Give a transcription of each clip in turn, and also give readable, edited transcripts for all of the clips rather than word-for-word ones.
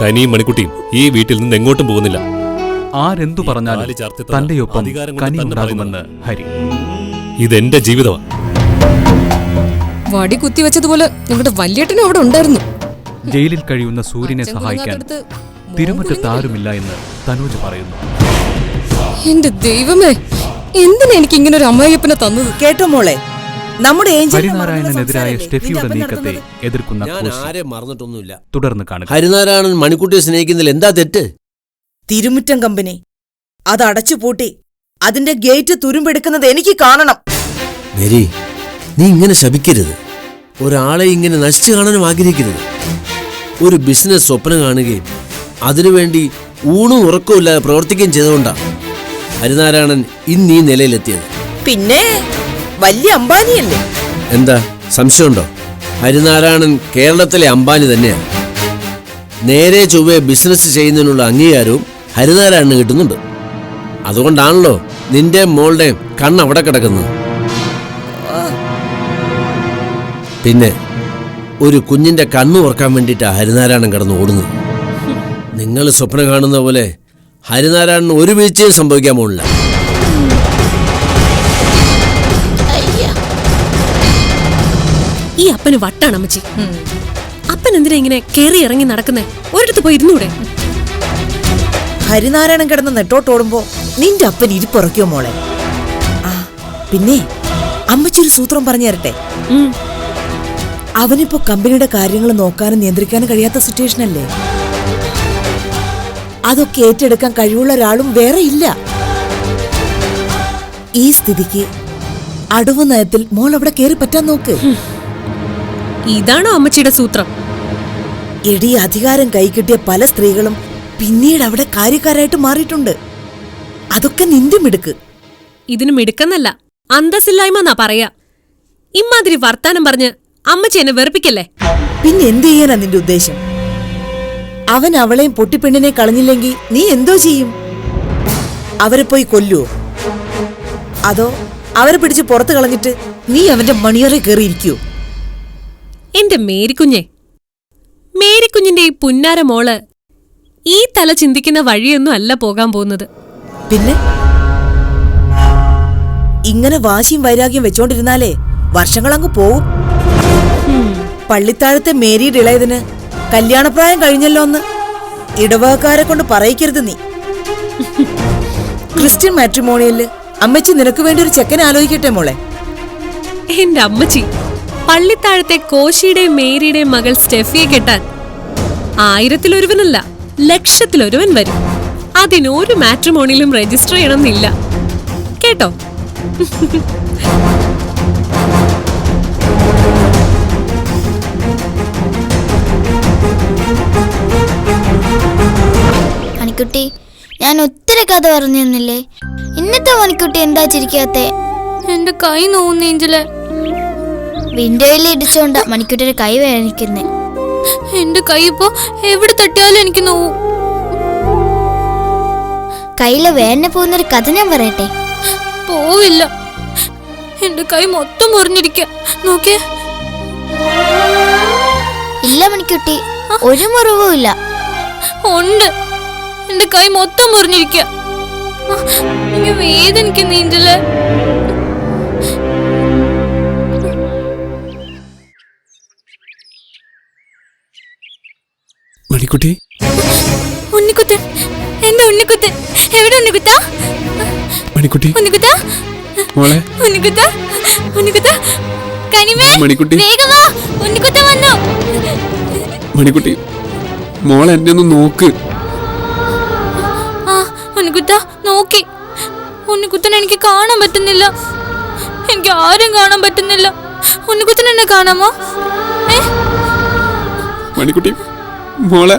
കനിയും മണിക്കുട്ടിയും ഈ വീട്ടിൽ നിന്ന് എങ്ങോട്ടും പോകുന്നില്ല. ആരെന്തു പറഞ്ഞാലും തന്റെയൊപ്പം കനി ഉണ്ടാകുമെന്ന് ഹരി. ഇതെന്റെ ജീവിതമാണ്. വടി കുത്തിവെച്ചതുപോലെ നിങ്ങളുടെ വല്യേട്ടനും അവിടെ ഉണ്ടായിരുന്നു. ജയിലിൽ കഴിയുന്ന സൂര്യനെ സഹായിക്കാൻ തിരുമുറ്റത്ത് ആരുമില്ല എന്ന് തനൂജ് പറയുന്നു. എന്റെ ദൈവമേ, എന്തിനാ എനിക്ക് ഇങ്ങനെ ഒരു അമ്മായിയപ്പനെ തന്നത്? കേട്ടോ മോളെ, നമ്മുടെ ഹരിനാരായണനെതിരായ സ്റ്റെഫിയുടെ നീക്കത്തെ എതിർക്കുന്ന മറന്നിട്ടൊന്നുമില്ല. തുടർന്ന് കാണുക. ഹരിനാരായണൻ മണിക്കുട്ടിയെ സ്നേഹിക്കുന്നതിൽ എന്താ തെറ്റ്? തിരുമുറ്റം കമ്പനി അത് അടച്ചുപൂട്ടി അതിന്റെ ഗേറ്റ് തുരുമ്പെടുക്കുന്നത് എനിക്ക് കാണണം. മേരി, നീ ഇങ്ങനെ ശപിക്കരുത്. ഒരാളെ ഇങ്ങനെ നശിച്ചു കാണാനും ആഗ്രഹിക്കരുത്. ഒരു ബിസിനസ് സ്വപ്നം കാണുകയും അതിനുവേണ്ടി ഊണും ഉറക്കമില്ലാതെ പ്രവർത്തിക്കുകയും ചെയ്തുകൊണ്ടാണ് ഹരിനാരായണൻ ഇന്ന് ഈ നിലയിലെത്തിയത്. പിന്നെ വലിയ അംബാനിയല്ലേ? എന്താ സംശയമുണ്ടോ? ഹരിനാരായണൻ കേരളത്തിലെ അംബാനി തന്നെയാണ്. നേരെ ചൊവ്വേ ബിസിനസ് ചെയ്യുന്നതിനുള്ള അംഗീകാരവും ഹരിനാരായണന് കിട്ടുന്നുണ്ട്. അതുകൊണ്ടാണല്ലോ നിന്റെ മോളുടെ കണ്ണ് അവിടെ കിടക്കുന്നത്. പിന്നെ ഒരു കുഞ്ഞിന്റെ കണ്ണ് ഓർക്കാൻ വേണ്ടിയിട്ടാണ് ഹരിനാരായണൻ കിടന്ന് ഓടുന്നത്. നിങ്ങൾ സ്വപ്നം കാണുന്ന പോലെ ഹരിനാരായണന് ഒരു വീഴ്ചയും സംഭവിക്കാൻ പോണില്ല. ഈ അപ്പന് വട്ടാണ് അമ്മച്ചി. അപ്പൻ എന്തിനാ ഇങ്ങനെ കേറി ഇറങ്ങി നടക്കുന്നേ? ഒരിടത്ത് പോയി ഇരുന്നൂടെ? ഹരിനാരായണൻ കിടന്ന് നെട്ടോട്ടോടുമ്പോ നിന്റെ അപ്പൻ ഇരിപ്പുറയ്ക്കോ മോളെ? ആ പിന്നെ അമ്മച്ചി ഒരു സൂത്രം പറഞ്ഞു തരട്ടെ. അവനിപ്പോ കമ്പനിയുടെ കാര്യങ്ങൾ നോക്കാനും നിയന്ത്രിക്കാനും കഴിയാത്ത സിറ്റുവേഷൻ അല്ലേ? അതൊക്കെ ഏറ്റെടുക്കാൻ കഴിവുള്ള ഒരാളും വേറെ ഇല്ല. ഈ സ്ഥിതിക്ക് അടവ് നയത്തിൽ മോൾ അവിടെ കയറി പറ്റാൻ നോക്ക്. ഇതാണോ അമ്മച്ചിയുടെ സൂത്രം? എടി, അധികാരം കൈക്കിട്ടിയ പല സ്ത്രീകളും പിന്നീട് അവിടെ കാര്യക്കാരായിട്ട് മാറിയിട്ടുണ്ട്. അതൊക്കെ നിന്റെ മിടുക്ക്. ഇതിന് മിടുക്കെന്നല്ല, അന്തസ്സില്ലായ്മ എന്നാ പറയാ. ഇമ്മാതിരി വർത്താനം പറഞ്ഞ് അമ്മച്ചി എന്നെ വെറുപ്പിക്കല്ലേ. പിന്നെ എന്ത് ചെയ്യാനാ നിന്റെ ഉദ്ദേശം? അവൻ അവളെയും പൊട്ടിപ്പെണ്ണിനെ കളഞ്ഞില്ലെങ്കിൽ നീ എന്തോ ചെയ്യും? അവരെ പോയി കൊല്ലുവോ? അതോ അവരെ പിടിച്ച് പുറത്ത് കളഞ്ഞിട്ട് നീ അവന്റെ മണിയറെ കയറിയിരിക്കോ? എന്റെ മേരിക്കുഞ്ഞെ, മേരിക്കുഞ്ഞിന്റെ ഈ പുന്നാര മോള് ഈ തല ചിന്തിക്കുന്ന വഴിയൊന്നും അല്ല പോകാൻ പോകുന്നത്. പിന്നെ ഇങ്ങനെ വാശിയും വൈരാഗ്യം വെച്ചോണ്ടിരുന്നാലേ വർഷങ്ങളങ്ങ് പോവും. പള്ളിത്താഴത്തെ മേരിയുടെ ഇളയതിന് കല്യാണപ്രായം കഴിഞ്ഞല്ലോ എന്ന് ഇടവകക്കാരെ കൊണ്ട് പറയിക്കരുത് നീ. ക്രിസ്ത്യൻ മാട്രിമോണിയല് അമ്മച്ചി നിനക്ക് വേണ്ടി ഒരു ചെക്കനെ ആലോചിക്കട്ടെ മോളെ. എന്റെ അമ്മച്ചി, പള്ളിത്താഴത്തെ കോശിയുടെയും മേരിയുടെയും മകൾ സ്റ്റെഫിയെ കെട്ടാൻ 1000-ലൊരുവനല്ല 1,00,000-ലൊരുവൻ വരും. അതിനൊരു മാട്രിമോണിയിലും രജിസ്റ്റർ ചെയ്യണമെന്നില്ല കേട്ടോ. മണിക്കുട്ടി, ഞാൻ ഒത്തിരി കഥ പറഞ്ഞു തന്നില്ലേ? ഇന്നത്തെ മണിക്കുട്ടി എന്താ ചിരിക്കാത്തെ? എന്റെ കൈ നോവുന്നേഞ്ചല്. വിൻഡോയിൽ ഇടിച്ചോണ്ടാ മണിക്കുട്ടിയുടെ കൈ വേദനിക്കുന്നേ. എന്റെ കൈ ഇപ്പോ എവിടെ തട്ടിയാലും എനിക്ക് നോവും. കയ്യില് വേദന പോകുന്നൊരു കഥ ഞാൻ പറയട്ടെ? പോവില്ല, എന്റെ കൈ മൊത്തം മുറിഞ്ഞിരിക്ക. നോക്കേ. ഇല്ല മണിക്കുട്ടി, ഒരു മുറിവും ഇല്ല. ഉണ്ട്, എന്റെ കൈ മൊത്തം മുറിഞ്ഞിരിക്ക. എനിക്ക് വേദനിക്കുന്ന നീഞ്ചല്. മണിക്കുട്ടി, ഉണ്ണിക്കുത്തൻ, എന്റെ ഉണ്ണിക്കുത്തൻ. എവിടെ ഉണ്ണിക്കുത്ത? മണിക്കുട്ടി, ഉണ്ണിക്കുത്ത, മോളെ, ഉണ്ണിക്കുത്ത, ഉണ്ണിക്കുത്ത. കനിമേ, മണിക്കുട്ടി, വേഗം വാ, ഉണ്ണിക്കുത്തൻ വന്നു. മണിക്കുട്ടി, മോളെ എന്നെ ഒന്ന് നോക്ക്. ആ ഉണ്ണിക്കുത്ത നോക്കി. ഉണ്ണിക്കുത്തൻ എനിക്ക് കാണാൻ പറ്റുന്നില്ല. എനിക്ക് ആരും കാണാൻ പറ്റുന്നില്ല. ഉണ്ണിക്കുത്തൻ എന്നെ കാണാമോ? മണിക്കുട്ടി, മോളെ,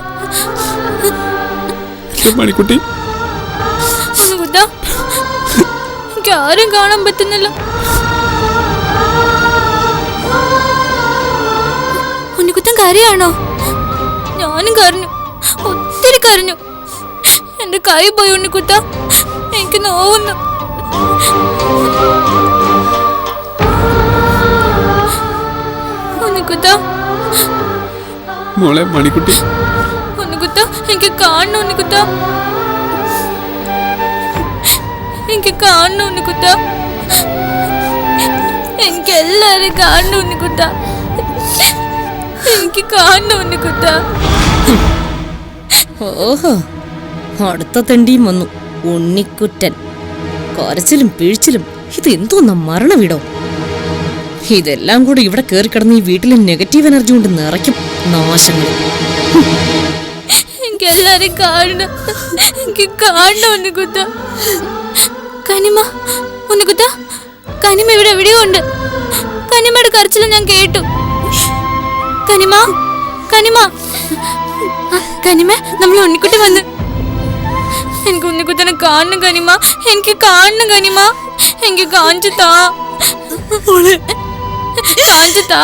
മണിക്കുട്ടി, ഉണ്ണിക്കുത്ത, എനിക്ക് ആരും കാണാൻ പറ്റുന്നില്ല. ഉണ്ണിക്കുത്തൻ കരയാണോ? ഞാനും കരഞ്ഞു, ഒത്തിരി കരഞ്ഞു. എന്റെ കൈ പോയി ഉണ്ണിക്കുത്ത, എനിക്ക് നോവുന്നു. ഉണ്ണിക്കുത്ത, മോളെ, മണിക്കുട്ടി, ഉണ്ണിക്കുത്ത, എനിക്ക് കാണണം ഉണ്ണിക്കുട്ട, എനിക്ക് കാണണം ഉണ്ണിക്കുട്ട, എനിക്ക് എല്ലാരും കാണണം ഉണ്ണിക്കുട്ട, എനിക്ക് കാണണം ഉണ്ണിക്കുട്ട. ഓഹോ, അടുത്ത തെണ്ടിയും വന്നു ഉണ്ണിക്കുട്ടൻ. കരച്ചിലും പിഴിച്ചിലും ഇത് എന്തോന്ന മരണവിടോ. ഇതെല്ലാം കൂടി ഇവിടെ കയറി കിടന്ന് ഈ വീട്ടിലെ നെഗറ്റീവ് എനർജി കൊണ്ട് നിറയ്ക്കും നാശങ്ങൾ. എനിക്ക് എല്ലാരും കാണണം, എനിക്ക് കാണണം ഉണ്ണിക്കുട്ട. കനിമ, ഉണ്ണിക്കുട്ട, കനിമ ഇവിടെ എവിടെയോ ഉണ്ട്. കനിമയുടെ കരച്ചിൽ ഞാൻ കേട്ടു. കനിമ, കനിമ, കനിമ, നമ്മൾ ഉണ്ണിക്കുട്ടി വന്ന്. എനിക്ക് ഉണ്ണിക്കുട്ടനെ കാണണം കനിമ, എനിക്ക് കാണണം കനിമ, എനിക്ക് കാണിച്ചു താ, കാണിച്ചു താ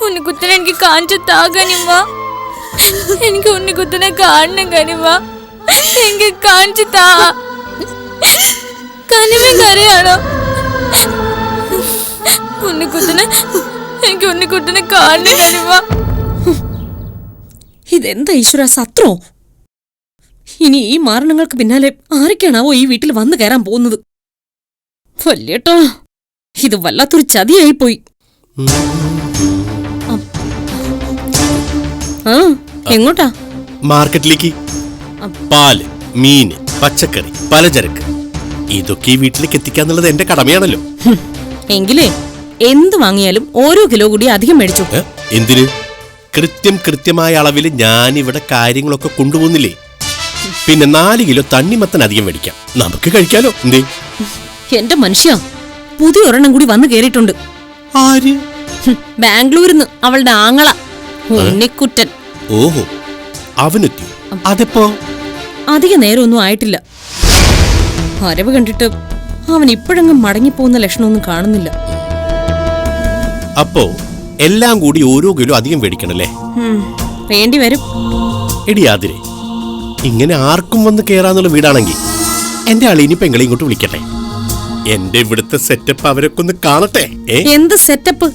ഉണ്ണിക്കുട്ടനെ, എനിക്ക് കാണിച്ചു താ കനിമ, എനിക്ക് ഉണ്ണിക്കുട്ടനെ കാണണം കനിമ, എനിക്ക് കാണിച്ചു താ. കനിമ കരയാണോ? ഉണ്ണിക്കുട്ടനെ, എനിക്ക് ഉണ്ണിക്കുട്ടനെ കാണണം കനിമ. ഇതെന്താ ഈശ്വര, സത്രോ? ഇനി ഈ മാരണങ്ങൾക്ക് പിന്നാലെ ആരൊക്കെയാണാവോ ഈ വീട്ടിൽ വന്നു കയറാൻ പോകുന്നത്? വല്യേട്ടാ, ഇത് വല്ലാത്തൊരു ചതിയായിപ്പോയി. ആ, എങ്ങോട്ടാ? മാർക്കറ്റിലേക്ക്. പാല്, മീന്, പച്ചക്കറി, പലചരക്ക് ഇതൊക്കെ ഈ വീട്ടിലേക്ക് എത്തിക്കാന്നുള്ളത് എന്റെ കടമയാണല്ലോ. എങ്കിലേ എന്ത് വാങ്ങിയാലും ഓരോ കിലോ കൂടി അധികം മേടിച്ചു. എന്തിന്? കൃത്യമായ അളവിൽ ഞാനിവിടെ കാര്യങ്ങളൊക്കെ കൊണ്ടുപോകുന്നില്ലേ? പിന്നെ 4 കിലോ തണ്ണിമത്തൻ അധികം മേടിക്കാം, നമുക്ക് കഴിക്കാലോ. എന്തേ? എന്റെ മനുഷ്യ, പുതിയ ഒരെണ്ണം കൂടി വന്നു കേറിയിട്ടുണ്ട്. ആര്? ബാംഗ്ലൂരിന്ന് അവളുടെ ആങ്ങള ഉണ്ണിക്കുട്ടൻ. ഓഹോ, അവനെത്തി. അതെപ്പോ? അധിക നേരമൊന്നും ആയിട്ടില്ല. വരവ് കണ്ടിട്ട് അവൻ ഇപ്പോഴെങ്ങും മടങ്ങിപ്പോകുന്ന ലക്ഷണമൊന്നും കാണുന്നില്ല. അപ്പോ എല്ലാം കൂടി ഓരോ കിലോ അധികം മേടിക്കണല്ലേ? വേണ്ടി വരും. എടിയാതിരെ, ഇങ്ങനെ ആർക്കും വന്ന് കേറാന്നുള്ള വീടാണെങ്കിൽ എന്റെ അളിനി പെങ്ങളെ ഇങ്ങോട്ട് വിളിക്കട്ടെ. എന്റെ ഇവിടുത്തെ സെറ്റപ്പ് അവരൊക്കെ ഒന്ന് കാണട്ടെ. എന്ത് സെറ്റപ്പ്?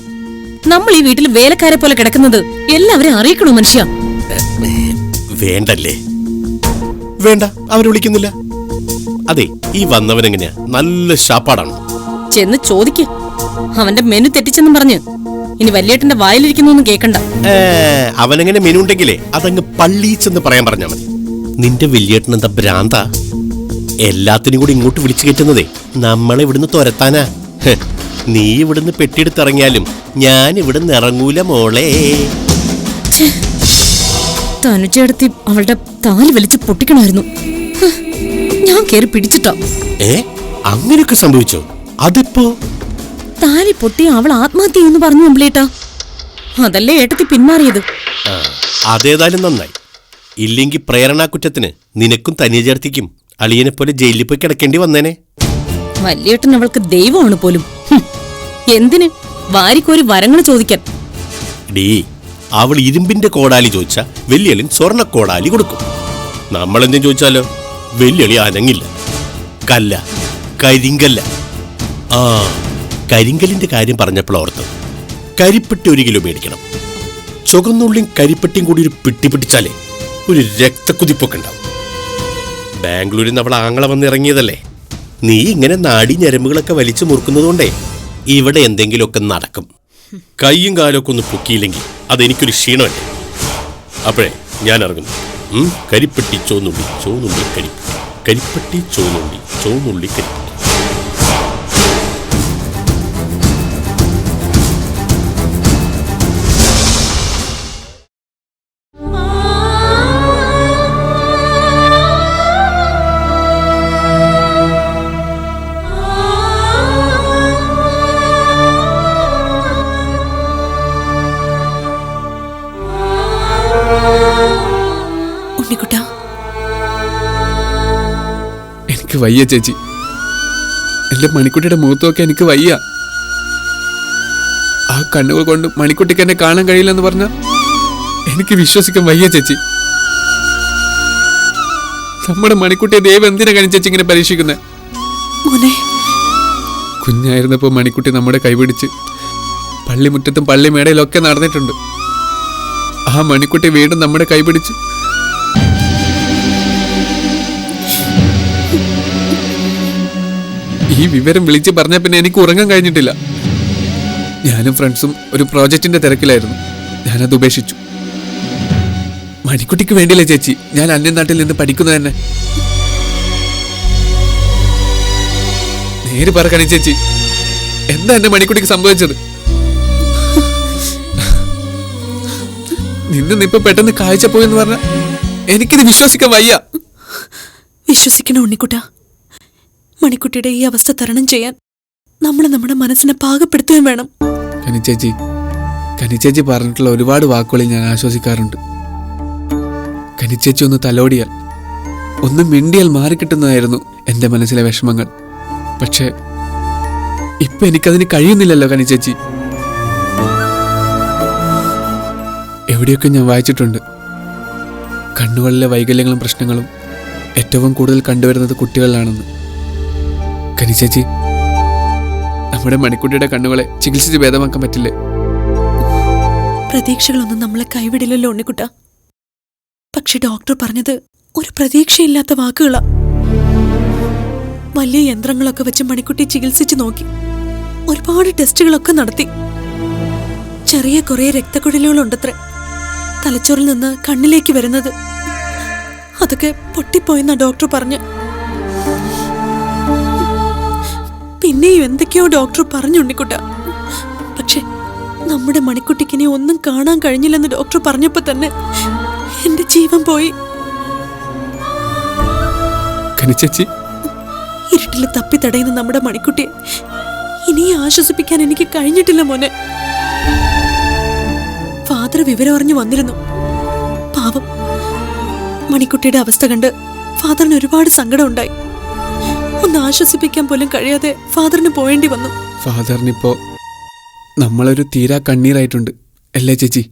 നമ്മൾ ഈ വീട്ടിൽ വേലക്കാരെ പോലെ കിടക്കുന്നത് എല്ലാവരും അറിയിക്കണോ മനുഷ്യ? വേണ്ടല്ലേ? വേണ്ട, അവര് വിളിക്കുന്നില്ല. അതെ, ഈ വന്നവനെങ്ങനെയാ? നല്ല ഷാപ്പാടാണോ? ചെന്ന് ചോദിക്ക്. അവന്റെ മെനു തെറ്റിച്ചെന്നും പറഞ്ഞ് ഇനി വല്യേട്ടന്റെ വായിലിരിക്കുന്നൊന്നും കേക്കണ്ട. അവനെങ്ങനെ മെനു ഉണ്ടെങ്കിലേ അതങ്ങ് പള്ളീച്ചെന്ന് പറയാൻ പറഞ്ഞാ മതി. നിന്റെ വലിയേട്ടൻ എന്താ ഭ്രാന്താ? എല്ലാത്തിനും കൂടി ഇങ്ങോട്ട് വിളിച്ചു കയറ്റുന്നതേ നമ്മളെ ഇവിടുന്ന് തുരത്താനാ. നീ ഇവിടുന്ന് പെട്ടിയെടുത്തിറങ്ങിയാലും ഞാൻ ഇവിടുന്ന് ഇറങ്ങൂല മോളെ. തനുചേടത്തി അവളുടെ താലി വലിച്ച് പൊട്ടിക്കണമായിരുന്നു. ഞാൻ കേറി പിടിച്ചിട്ടോ. അങ്ങനെയൊക്കെ സംഭവിച്ചോ? അതിപ്പോ താലി പൊട്ടി അവൾ ആത്മഹത്യ ചെയ്യുന്നു പറഞ്ഞു അമ്പിളേട്ടാ. അതല്ലേ ഏട്ടത്തി പിന്മാറിയത്. അതേതായാലും നന്നായി. ഇല്ലെങ്കിൽ പ്രേരണാ കുറ്റത്തിന് നിനക്കും തനിയചേർത്തിക്കും അളിയനെ പോലെ ജയിലിൽ പോയി കിടക്കേണ്ടി വന്നേനെ. വല്യേട്ടൻ അവൾക്ക് ദൈവമാണ് പോലും. എന്തിന് വാരിക്കോരി വരങ്ങൾ ചോദിക്കാൻ? ഡീ, അവൾ ഇരുമ്പിന്റെ കോടാലി ചോദിച്ചാ വെല്ലുവിളി സ്വർണ്ണ കോടാലി കൊടുക്കും. നമ്മളെന്തും ചോദിച്ചാലോ വെല്ലുവിളി അനങ്ങില്ല. കല്ല, കരിങ്കല്ല. ആ, കരിങ്കലിന്റെ കാര്യം പറഞ്ഞപ്പോൾ ഓർത്ത് കരിപ്പെട്ടി 1 കിലോ മേടിക്കണം. ചുവന്നുള്ളിയും കരിപ്പെട്ടിയും കൂടി ഒരു പെട്ടി പിടിച്ചാലേ ഒരു രക്തക്കുതിപ്പൊക്കെ ഉണ്ടാവും. ബാംഗ്ലൂരിൽ നിന്ന് അവൾ ആങ്ങളെ വന്നിറങ്ങിയതല്ലേ. നീ ഇങ്ങനെ നാടി ഞരമ്പുകളൊക്കെ വലിച്ചു മുറുക്കുന്നതുകൊണ്ടേ ഇവിടെ എന്തെങ്കിലുമൊക്കെ നടക്കും. കൈയും കാലൊക്കെ ഒന്ന് പൊക്കിയില്ലെങ്കിൽ അതെനിക്കൊരു ക്ഷീണമല്ലേ. അപ്പോഴേ ഞാൻ ഇറങ്ങുന്നു. കരിപ്പെട്ടി ചോന്നുള്ളി, ചോന്നുള്ളി കരിപ്പെട്ടി, കരിപ്പെട്ടി ചോന്നുള്ളി, ചോന്നുള്ളി കരിപ്പെട്ടി. ഉണ്ണിക്കുട്ടാ, എനിക്ക് വയ്യ ചേച്ചി. എന്റെ മണിക്കുട്ടിയുടെ മുഖത്തൊക്കെ എനിക്ക് വയ്യ. ആ കണ്ണുകൾ കൊണ്ട് മണിക്കുട്ടിക്ക് എന്നെ കാണാൻ കഴിയില്ലെന്ന് പറഞ്ഞ എനിക്ക് വിശ്വസിക്കാൻ വയ്യ ചേച്ചി. നമ്മുടെ മണിക്കുട്ടിയെ ദൈവം എന്തിനാ ചേച്ചി ഇങ്ങനെ പരീക്ഷിക്കുന്നത്? കുഞ്ഞായിരുന്നപ്പോ മണിക്കുട്ടി നമ്മുടെ കൈപിടിച്ച് പള്ളിമുറ്റത്തും പള്ളിമേടയിലൊക്കെ നടന്നിട്ടുണ്ട്. ആ മണിക്കുട്ടി വീണ്ടും നമ്മുടെ കൈപിടിച്ച് ഈ വിവരം വിളിച്ച് പറഞ്ഞ പിന്നെ എനിക്ക് ഉറങ്ങാൻ കഴിഞ്ഞിട്ടില്ല. ഞാനും ഫ്രണ്ട്സും ഒരു പ്രോജക്റ്റിന്റെ തിരക്കിലായിരുന്നു. ഞാനത് ഉപേക്ഷിച്ചു. മണിക്കുട്ടിക്ക് വേണ്ടിയില്ലേ ചേച്ചി ഞാൻ അന്യനാട്ടിൽ നിന്ന് പഠിക്കുന്നത് തന്നെ. നേര് പറ കണി ചേച്ചി, എന്താ എന്റെ മണിക്കുട്ടിക്ക് സംഭവിച്ചത്? നിന്നിപ്പോ പെട്ടെന്ന് കാഴ്ച പോയെന്ന് പറഞ്ഞ എനിക്കിത് വിശ്വസിക്കാൻ വയ്യ. വിശ്വസിക്കണം ഉണ്ണിക്കുട്ട. മണിക്കുട്ടിയുടെ ഈ അവസ്ഥ തരണം ചെയ്യാൻ നമ്മൾ നമ്മുടെ മനസ്സിനെ പാകപ്പെടുത്തുകയും വേണം. കനിച്ചേച്ചി പറഞ്ഞിട്ടുള്ള ഒരുപാട് വാക്കുകളിൽ ഞാൻ ആശ്വസിക്കാറുണ്ട്. കനിച്ചേച്ചി ഒന്ന് തലോടിയാൽ, ഒന്ന് മിണ്ടിയാൽ മാറിക്കിട്ടുന്നതായിരുന്നു എന്റെ മനസ്സിലെ വിഷമങ്ങൾ. പക്ഷെ ഇപ്പൊ എനിക്കതിന് കഴിയുന്നില്ലല്ലോ കനിച്ചേച്ചി. എവിടെയൊക്കെ ഞാൻ വായിച്ചിട്ടുണ്ട്, കണ്ണുകളിലെ വൈകല്യങ്ങളും പ്രശ്നങ്ങളും ഏറ്റവും കൂടുതൽ കണ്ടുവരുന്നത് കുട്ടികളിലാണെന്ന്. കനിച്ചേച്ചി, നമ്മുടെ മണിക്കുട്ടിയുടെ കണ്ണുകളെ ചികിത്സിച്ച് ഭേദമാക്കാൻ പറ്റില്ലേ? പ്രതീക്ഷകളൊന്നും നമ്മളെ കൈവിടില്ലല്ലോ ഉണ്ണിക്കുട്ട. പക്ഷെ ഡോക്ടർ പറഞ്ഞത് ഒരു പ്രതീക്ഷയില്ലാത്ത വാക്കുകളാ. വലിയ യന്ത്രങ്ങളൊക്കെ വെച്ച് മണിക്കുട്ടി ചികിത്സിച്ചു നോക്കി. ഒരുപാട് ടെസ്റ്റുകളൊക്കെ നടത്തി. ചെറിയ കുറെ രക്തക്കുഴലുകളുണ്ടത്രേ തലച്ചോറിൽ നിന്ന് കണ്ണിലേക്ക് വരുന്നത്. അതൊക്കെ പൊട്ടിപ്പോയെന്നാ ഡോക്ടർ പറഞ്ഞു. പിന്നെയും എന്തൊക്കെയോ ഡോക്ടർ പറഞ്ഞു ഉണ്ണിക്കുട്ട. പക്ഷെ നമ്മുടെ മണിക്കുട്ടിക്കിനെ ഒന്നും കാണാൻ കഴിഞ്ഞില്ലെന്ന് ഡോക്ടർ പറഞ്ഞപ്പോ തന്നെ എന്റെ ജീവൻ പോയി. കനിച്ചേച്ചി, ഇരുട്ടിൽ തപ്പി തടയുന്ന നമ്മുടെ മണിക്കുട്ടിയെ ഇനി ആശ്വസിപ്പിക്കാൻ എനിക്ക് കഴിഞ്ഞിട്ടില്ല മോനെ. ഫാദർ വിവരം അറിഞ്ഞു വന്നിരുന്നു. പാവം, മണിക്കുട്ടിയുടെ അവസ്ഥ കണ്ട് ഫാദറിന് ഒരുപാട് സങ്കടം ഉണ്ടായി. ഒന്ന് ആശ്വസിപ്പിക്കാൻ പോലും കഴിയാതെ ഫാദറിന് പോയേണ്ടി വന്നു. ഫാദറിനിപ്പോ നമ്മളൊരു തീരാ കണ്ണീരായിട്ടുണ്ട് അല്ലേ ചേച്ചി?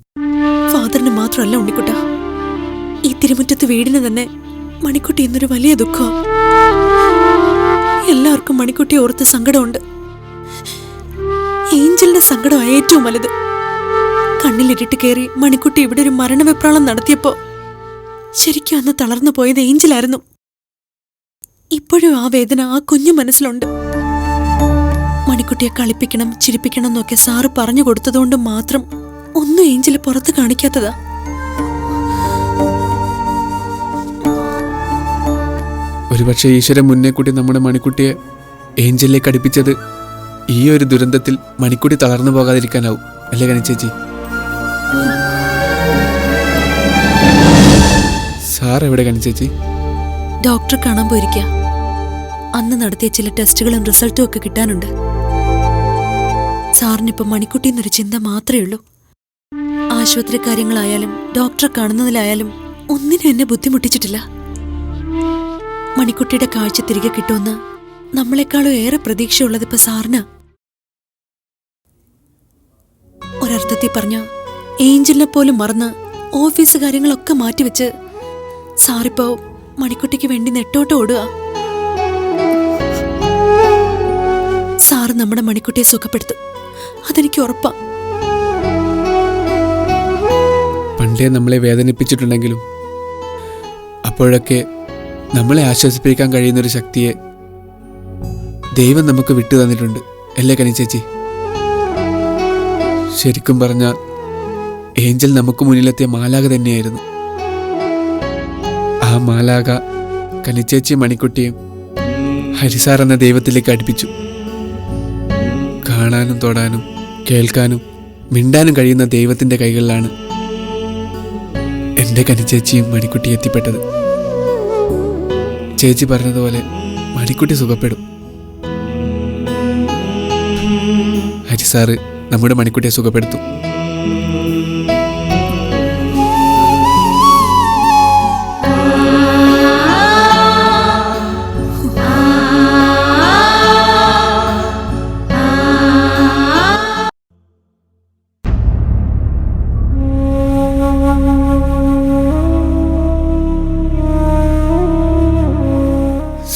ഫാദറിന് മാത്രമല്ല ഉണ്ണിക്കുട്ട, ഈ തിരുമുറ്റത്ത് വീടിന് തന്നെ മണിക്കുട്ടി എന്നൊരു വലിയ ദുഃഖം. എല്ലാവർക്കും മണിക്കുട്ടിയെ ഓർത്ത് സങ്കടമുണ്ട്. ഏഞ്ചലിന്റെ സങ്കടമാണ് ഏറ്റവും വലുത്. കണ്ണിലിരിട്ട് കയറി മണിക്കുട്ടി ഇവിടെ ഒരു മരണവെപ്രാളം നടത്തിയപ്പോ ശരിക്കും അന്ന് തളർന്നു പോയത് ഏഞ്ചലായിരുന്നു. ഇപ്പോഴും ആ വേദന ആ കുഞ്ഞു മനസ്സിലുണ്ട്. മണിക്കുട്ടിയെ കളിപ്പിക്കണം ചിരിപ്പിക്കണം എന്നൊക്കെ സാറ് പറഞ്ഞു കൊടുത്തതുകൊണ്ട് മാത്രം ഒന്നും ഏഞ്ചല് പുറത്ത് കാണിക്കാത്തതാ. ഒരുപക്ഷെ ഈശ്വരൻ മുന്നേ കൂട്ടി നമ്മുടെ മണിക്കുട്ടിയെ ഏഞ്ചലിലേക്ക് അടുപ്പിച്ചത് ഈ ഒരു ദുരന്തത്തിൽ മണിക്കുട്ടി തളർന്നു പോകാതിരിക്കാനാവും അല്ലേ കനിച്ചേച്ചി? സാർ എവിടെ കനിച്ചേച്ചി? ഡോക്ടറെ കാണാൻ പോയിരിക്കുക. അന്ന് നടത്തിയ ചില ടെസ്റ്റുകളും റിസൾട്ടും ഒക്കെ കിട്ടാനുണ്ട്. സാറിനിപ്പം മണിക്കുട്ടി എന്നൊരു ചിന്ത മാത്രമേ ഉള്ളൂ. ആശുപത്രി കാര്യങ്ങളായാലും ഡോക്ടറെ കാണുന്നതിലായാലും ഒന്നിനും എന്നെ ബുദ്ധിമുട്ടിച്ചിട്ടില്ല. മണിക്കുട്ടിയുടെ കാഴ്ച തിരികെ കിട്ടുമെന്ന് നമ്മളെക്കാളും ഏറെ പ്രതീക്ഷയുള്ളത് ഇപ്പൊ സാറിന്. ഒരർത്ഥത്തിൽ പറഞ്ഞ ഏഞ്ചലിനെ പോലും മറന്ന് ഓഫീസ് കാര്യങ്ങളൊക്കെ മാറ്റിവെച്ച് സാറിപ്പോ മണിക്കുട്ടിക്ക് വേണ്ടി നെട്ടോട്ട് ഓടുക. സാറ് നമ്മുടെ മണിക്കുട്ടിയെ സുഖപ്പെടുത്തും, അതെനിക്ക് ഉറപ്പാ. പണ്ടേ നമ്മളെ വേദനിപ്പിച്ചിട്ടുണ്ടെങ്കിലും അപ്പോഴൊക്കെ നമ്മളെ ആശ്വസിപ്പിക്കാൻ കഴിയുന്നൊരു ശക്തിയെ ദൈവം നമുക്ക് വിട്ടു തന്നിട്ടുണ്ട് അല്ലേ കനിച്ചേച്ചി? ശരിക്കും പറഞ്ഞാൽ ഏഞ്ചൽ നമുക്ക് മുന്നിലെത്തിയ മാലാക തന്നെയായിരുന്നു. ആ മാലാക കനിച്ചേച്ചി മണിക്കുട്ടിയും ഹരിസാർ എന്ന ദൈവത്തിലേക്ക് അടുപ്പിച്ചു. കാണാനും തൊടാനും കേൾക്കാനും മിണ്ടാനും കഴിയുന്ന ദൈവത്തിന്റെ കൈകളിലാണ് എൻ്റെ കനിച്ചേച്ചിയും മണിക്കുട്ടി എത്തിപ്പെട്ടത്. ചേച്ചി പറഞ്ഞതുപോലെ മണിക്കുട്ടി സുഖപ്പെടും. ഹരിസാറ് നമ്മുടെ മണിക്കുട്ടിയെ സുഖപ്പെടുത്തും.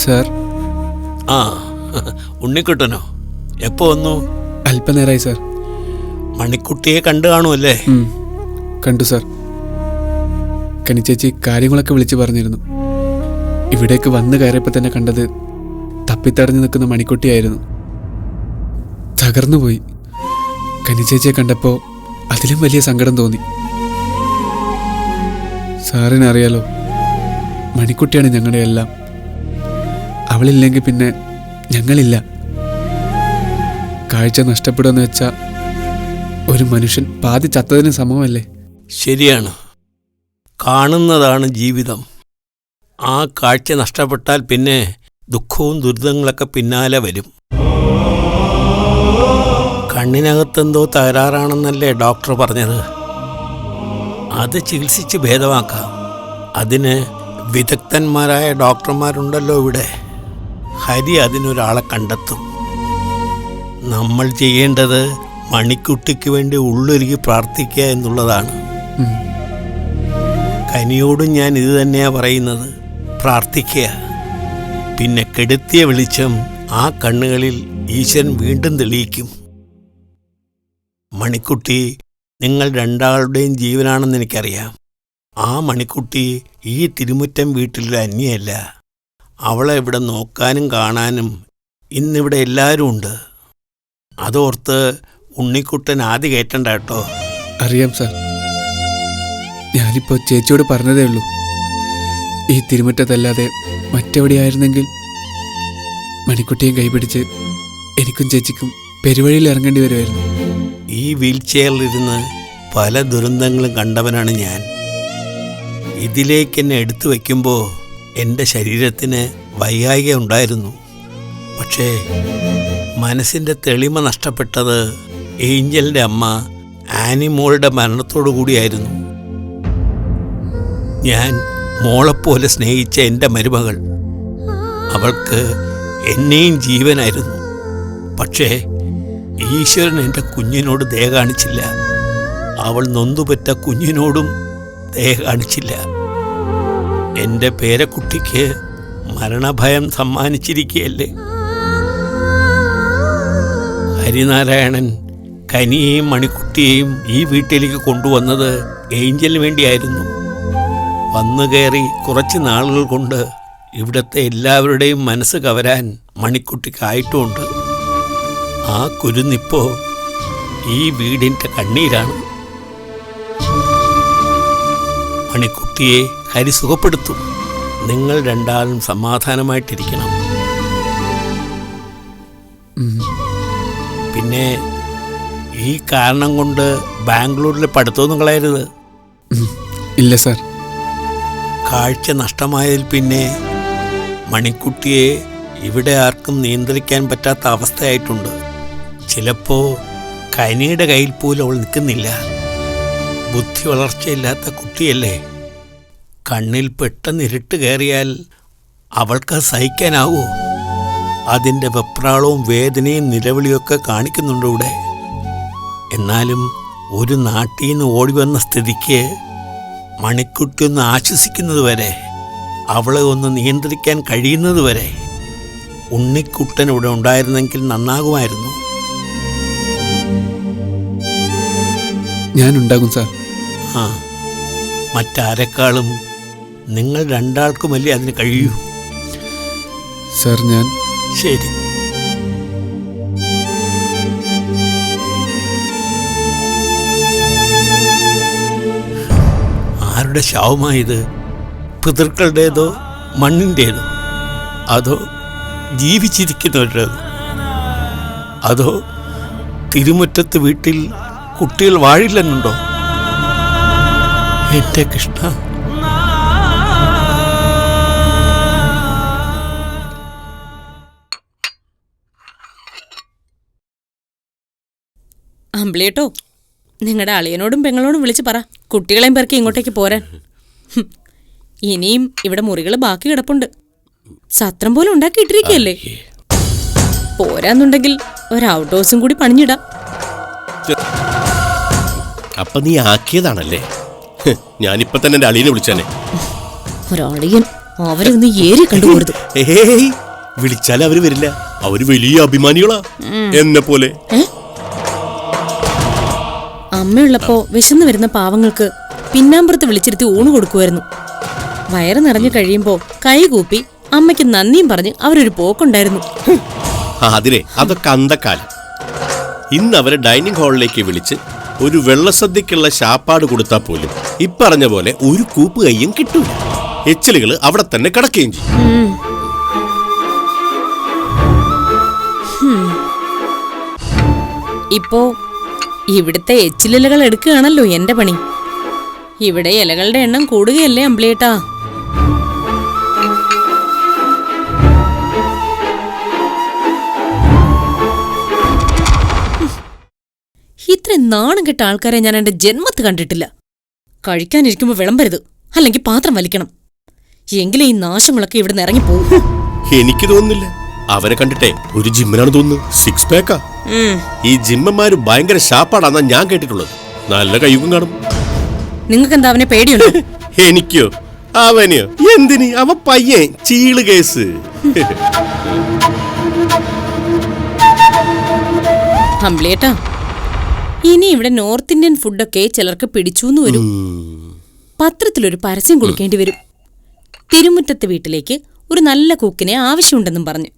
സാർ. ആ, ഉണ്ണിക്കുട്ടനോ? എപ്പോ വന്നു? അല്പനേരമായി സാർ. മണിക്കുട്ടിയെ കണ്ടു കാണുമല്ലേ? കണ്ടു സാർ. കനിച്ചേച്ചി കാര്യങ്ങളൊക്കെ വിളിച്ചു പറഞ്ഞിരുന്നു. ഇവിടേക്ക് വന്നു കയറിയപ്പോൾ തന്നെ കണ്ടത് തപ്പിത്തടഞ്ഞു നിൽക്കുന്ന മണിക്കുട്ടിയായിരുന്നു. തകർന്നുപോയി. കനിച്ചേച്ചിയെ കണ്ടപ്പോൾ അതിലും വലിയ സങ്കടം തോന്നി. സാറിനറിയാലോ, മണിക്കുട്ടിയാണ് ഞങ്ങളുടെ എല്ലാം. അവളില്ലെങ്കിൽ പിന്നെ ഞങ്ങളില്ല. കാഴ്ച നഷ്ടപ്പെടുമെന്ന് വെച്ചാൽ ഒരു മനുഷ്യൻ പാതി ചത്തതിന് സമമല്ലേ? ശരിയാണ്. കാണുന്നതാണ് ജീവിതം. ആ കാഴ്ച നഷ്ടപ്പെട്ടാൽ പിന്നെ ദുഃഖവും ദുരിതങ്ങളൊക്കെ പിന്നാലെ വരും. കണ്ണിനകത്തെന്തോ തകരാറാണെന്നല്ലേ ഡോക്ടർ പറഞ്ഞത്? അത് ചികിത്സിച്ച് ഭേദമാക്കാം. അതിന് വിദഗ്ധന്മാരായ ഡോക്ടർമാരുണ്ടല്ലോ ഇവിടെ. ഹരി അതിനൊരാളെ കണ്ടെത്തും. നമ്മൾ ചെയ്യേണ്ടത് മണിക്കുട്ടിക്ക് വേണ്ടി ഉള്ളൊരുക്കി പ്രാർത്ഥിക്കുക എന്നുള്ളതാണ്. കനിയോടും ഞാൻ ഇത് തന്നെയാ പറയുന്നത്. പ്രാർത്ഥിക്കുക. പിന്നെ കെടുത്തിയ വെളിച്ചം ആ കണ്ണുകളിൽ ഈശ്വരൻ വീണ്ടും തെളിയിക്കും. മണിക്കുട്ടി നിങ്ങൾ രണ്ടാളുടെയും ജീവനാണെന്ന് എനിക്കറിയാം. ആ മണിക്കുട്ടി ഈ തിരുമുറ്റം വീട്ടിൽ അന്യയല്ല. അവളെ ഇവിടെ നോക്കാനും കാണാനും ഇന്നിവിടെ എല്ലാവരും ഉണ്ട്. അതോർത്ത് ഉണ്ണിക്കുട്ടൻ ആദ്യ കയറ്റണ്ട കേട്ടോ. അറിയാം സാർ. ഞാനിപ്പോൾ ചേച്ചിയോട് പറഞ്ഞതേ ഉള്ളൂ. ഈ തിരുമുറ്റത്തല്ലാതെ മറ്റെവിടെയായിരുന്നെങ്കിൽ മണിക്കുട്ടിയെ കൈപിടിച്ച് എനിക്കും ചേച്ചിക്കും പെരുവഴിയിൽ ഇറങ്ങേണ്ടി വരുമായിരുന്നു. ഈ വീൽ ചെയറിലിരുന്ന് പല ദുരന്തങ്ങളും കണ്ടവനാണ് ഞാൻ. ഇതിലേക്ക് എന്നെ എടുത്തു വയ്ക്കുമ്പോൾ എൻ്റെ ശരീരത്തിന് വൈകായിക ഉണ്ടായിരുന്നു. പക്ഷേ മനസ്സിൻ്റെ തെളിമ നഷ്ടപ്പെട്ടത് ഏഞ്ചലിൻ്റെ അമ്മ ആനിമോളുടെ മരണത്തോടു കൂടിയായിരുന്നു. ഞാൻ മോളെപ്പോലെ സ്നേഹിച്ച എൻ്റെ മരുമകൾ, അവൾക്ക് എന്നെയും ജീവനായിരുന്നു. പക്ഷേ ഈശ്വരൻ എൻ്റെ കുഞ്ഞിനോട് ദയ കാണിച്ചില്ല. അവൾ നൊന്തുപറ്റ കുഞ്ഞിനോടും ദയ കാണിച്ചില്ല. എൻ്റെ പേരക്കുട്ടിക്ക് മരണഭയം സമ്മാനിച്ചിരിക്കുകയല്ലേ. ഹരിനാരായണൻ കനിയെയും മണിക്കുട്ടിയെയും ഈ വീട്ടിലേക്ക് കൊണ്ടുവന്നത് ഏഞ്ചലിന് വേണ്ടിയായിരുന്നു. വന്നു കയറി കുറച്ച് നാളുകൾ കൊണ്ട് ഇവിടുത്തെ എല്ലാവരുടെയും മനസ്സ് കവരാൻ മണിക്കുട്ടിക്കായിട്ടുമുണ്ട്. ആ കുരുന്നിപ്പോ ഈ വീടിൻ്റെ കണ്ണീരാണ്. മണിക്കുട്ടിയെ ഹരി സുഖപ്പെടുത്തും. നിങ്ങൾ രണ്ടാളും സമാധാനമായിട്ടിരിക്കണം. പിന്നെ ഈ കാരണം കൊണ്ട് ബാംഗ്ലൂരിലെ പഠിത്തമൊന്നും കളയരുത്. ഇല്ല സാർ. കാഴ്ച നഷ്ടമായതിൽ പിന്നെ മണിക്കുട്ടിയെ ഇവിടെ ആർക്കും നിയന്ത്രിക്കാൻ പറ്റാത്ത അവസ്ഥയായിട്ടുണ്ട്. ചിലപ്പോൾ കനിയുടെ കയ്യിൽ പോലും അവൾ നിൽക്കുന്നില്ല. ബുദ്ധി വളർച്ചയില്ലാത്ത കുട്ടിയല്ലേ. കണ്ണിൽ പെട്ടെന്ന് ഇരുട്ട് കയറിയാൽ അവൾക്ക് സഹിക്കാനാവോ? അതിൻ്റെ വെപ്രാളവും വേദനയും നിലവിളിയൊക്കെ കാണിക്കുന്നുണ്ട് ഇവിടെ. എന്നാലും ഒരു നാട്ടിൽ നിന്ന് ഓടി വന്ന സ്ഥിതിക്ക് മണിക്കുട്ടി ഒന്ന് ആശ്വസിക്കുന്നതുവരെ, അവളെ ഒന്ന് നിയന്ത്രിക്കാൻ കഴിയുന്നതുവരെ ഉണ്ണിക്കുട്ടൻ ഇവിടെ ഉണ്ടായിരുന്നെങ്കിൽ നന്നാകുമായിരുന്നു. ഞാനുണ്ടാകും സാർ. ആ, മറ്റാരെക്കാളും നിങ്ങൾ രണ്ടാൾക്കുമല്ലേ അതിന് കഴിയൂ. സാർ ഞാൻ ശരി. ആരുടെ ശവമായത്? പിതൃക്കളുടേതോ മണ്ണിൻ്റേതോ? അതോ ജീവിച്ചിരിക്കുന്നവരുടേതോ? അതോ തിരുമുറ്റത്ത് വീട്ടിൽ കുട്ടികൾ വാഴില്ലെന്നുണ്ടോ? എൻ്റെ കൃഷ്ണ, അമ്പിളിയേട്ടോ, നിങ്ങളുടെ അളിയനോടും പെങ്ങളോടും വിളിച്ച് പറ കുട്ടികളെയും പേർക്ക് ഇങ്ങോട്ടേക്ക് പോരാൻ. ഇനിയും ഇവിടെ മുറികൾ ബാക്കി കിടപ്പുണ്ട്. സത്രം പോലെ ഉണ്ടാക്കിയിട്ടിരിക്കുകയല്ലേ. പോരാന്നുണ്ടെങ്കിൽ ഒരു ഔട്ട് ഹൗസും കൂടി പണിഞ്ഞിടാം. അപ്പൊ നീ ആക്കിയതാണല്ലേ? ഞാനിപ്പോ തന്നെ എന്റെ അളിയനെ വിളിച്ചാനെ. ഒരളിയൻ, അവരെ ഒന്ന് ഏരി കണ്ടുപോരുത്. ഏയ്, വിളിച്ചാൽ അവര് വരില്ല. അവര് വലിയ അഭിമാനികളാ എന്നെ പോലെ. അമ്മയുള്ളപ്പോ വിശന്നു വരുന്ന പാവങ്ങൾക്ക് പിന്നാമ്പുറത്ത് വിളിച്ചിരുത്തി ഊണ് കൊടുക്കുമായിരുന്നു. വയറ് നിറഞ്ഞു കഴിയുമ്പോ കൈകൂപ്പി അമ്മയ്ക്ക് നന്ദിയും പറഞ്ഞ് അവരൊരു പോക്കുണ്ടായിരുന്നു. അതിനെ അതൊക്കെ അന്തക്കാലം. ഇന്ന് അവരെ ഡൈനിങ് ഹാളിലേക്ക് വിളിച്ച് ഒരു വെള്ളസദ്യക്കുള്ള ശാപ്പാട് കൊടുത്താൽ പോലും ഇപ്പറഞ്ഞ പോലെ ഒരു കൂപ്പ് കയ്യും കിട്ടൂല. എച്ചിലുകൾ അവിടെ തന്നെ കിടക്കുകയും ചെയ്യും. ഇപ്പോ ഇവിടുത്തെ എച്ചിലിലകൾ എടുക്കുകയാണല്ലോ എന്റെ പണി. ഇവിടെ ഇലകളുടെ എണ്ണം കൂടുകയല്ലേ അമ്പിളിയേട്ടാ? ഇത്ര നാണം കെട്ട ആൾക്കാരെ ഞാൻ എന്റെ ജന്മത്ത് കണ്ടിട്ടില്ല. കഴിക്കാനിരിക്കുമ്പോ വിളമ്പരുത്, അല്ലെങ്കിൽ പാത്രം വലിക്കണം. എങ്കിലും ഈ നാശങ്ങളൊക്കെ ഇവിടുന്ന് ഇറങ്ങിപ്പോകും. എനിക്ക് തോന്നുന്നില്ല. അവരെ കണ്ടിട്ടേ ഒരു ജിമ്മിനാണ് തോന്നുന്നു. 6 പാക്കാ. ഈ ജിമ്മന്മാര് ഭയങ്കര ഷാപ്പാടാന്നാ ഞാൻ കേട്ടിട്ടുള്ളത്. നല്ല കയ്യുകം കാണും. നിങ്ങൾക്ക് എന്താ അവനെ പേടിയുണ്ടോ? എനിക്കോ? അവനെയോ? എന്തിന്? അവൻ പയ്യൻ, ചീള് കേസ്. അമ്പിളിയേട്ടാ, ഇനി ഇവിടെ നോർത്ത് ഇന്ത്യൻ ഫുഡൊക്കെ ചിലർക്ക് പിടിച്ചൂന്ന് വരും. പത്രത്തിലൊരു പരസ്യം കൊടുക്കേണ്ടി വരും. തിരുമുറ്റത്തെ വീട്ടിലേക്ക് ഒരു നല്ല കുക്കിനെ ആവശ്യമുണ്ടെന്നും പറഞ്ഞു.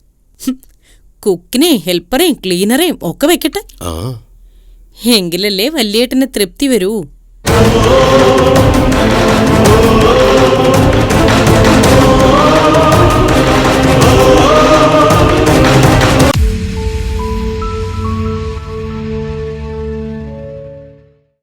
കുക്കിനെയും ഹെൽപ്പറേയും ക്ലീനറേയും ഒക്കെ വെക്കട്ടെ. എങ്കിലല്ലേ വല്യേട്ടന് തൃപ്തി വരൂ.